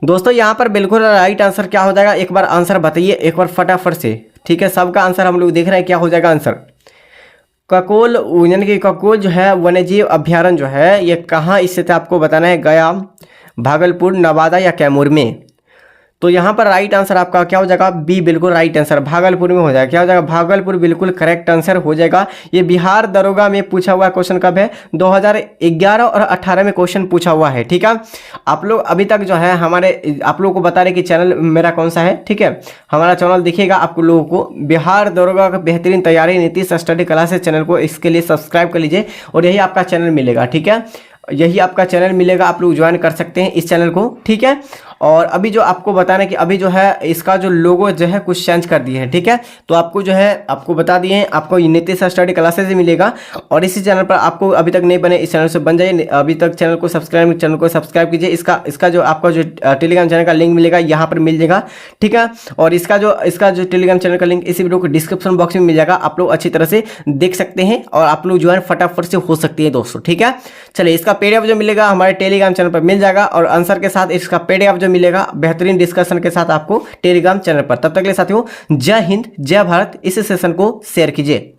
दोस्तों यहाँ पर बिल्कुल राइट आंसर क्या हो जाएगा? एक बार आंसर बताइए एक बार फटाफट से। ठीक है, सबका आंसर हम लोग देख रहे हैं, क्या हो जाएगा आंसर? ककोल यानी कि ककोल जो है वन्यजीव अभ्यारण्य जो है ये कहाँ स्थित है आपको बताना है। गया, भागलपुर, नवादा या कैमूर में? तो यहाँ पर राइट आंसर आपका क्या हो जाएगा? बी बिल्कुल राइट आंसर, भागलपुर में हो जाएगा। क्या हो जाएगा? भागलपुर बिल्कुल करेक्ट आंसर हो जाएगा। ये बिहार दरोगा में पूछा हुआ क्वेश्चन कब है? 2011 और 18 में क्वेश्चन पूछा हुआ है। ठीक है, आप लोग अभी तक जो है हमारे आप लोगों को बता रहे कि चैनल मेरा कौन सा है। ठीक है, हमारा चैनल देखिएगा, आप लोगों को बिहार दरोगा का बेहतरीन तैयारी नीति स्टडी क्लासेस चैनल को इसके लिए सब्सक्राइब कर लीजिए और यही आपका चैनल मिलेगा। ठीक है, यही आपका चैनल मिलेगा, आप लोग ज्वाइन कर सकते हैं इस चैनल को। ठीक है, और अभी जो आपको बताना है कि अभी जो है इसका जो लोगो जो है कुछ चेंज कर दिए हैं। ठीक है, तो आपको जो है आपको बता दिए हैं, आपको नीति स्टडी क्लासेस ही मिलेगा। और इसी चैनल पर आपको अभी तक नहीं बने इस चैनल से बन जाइए। अभी तक चैनल को सब्सक्राइब कीजिए। इसका जो आपका जो टेलीग्राम चैनल का लिंक मिलेगा यहाँ पर मिल जाएगा। ठीक है, और इसका जो टेलीग्राम चैनल का लिंक इसी वीडियो को डिस्क्रिप्शन बॉक्स में मिल जाएगा, आप लोग अच्छी तरह से देख सकते हैं और आप लोग ज्वाइन फटाफट से हो सकती है दोस्तों। ठीक है, चलिए इसका पीडीएफ जो मिलेगा हमारे टेलीग्राम चैनल पर मिल जाएगा और आंसर के साथ इसका पीडीएफ जो मिलेगा बेहतरीन डिस्कशन के साथ आपको टेलीग्राम चैनल पर। तब तक के लिए साथियों जय हिंद, जय भारत। इस सेशन को शेयर कीजिए।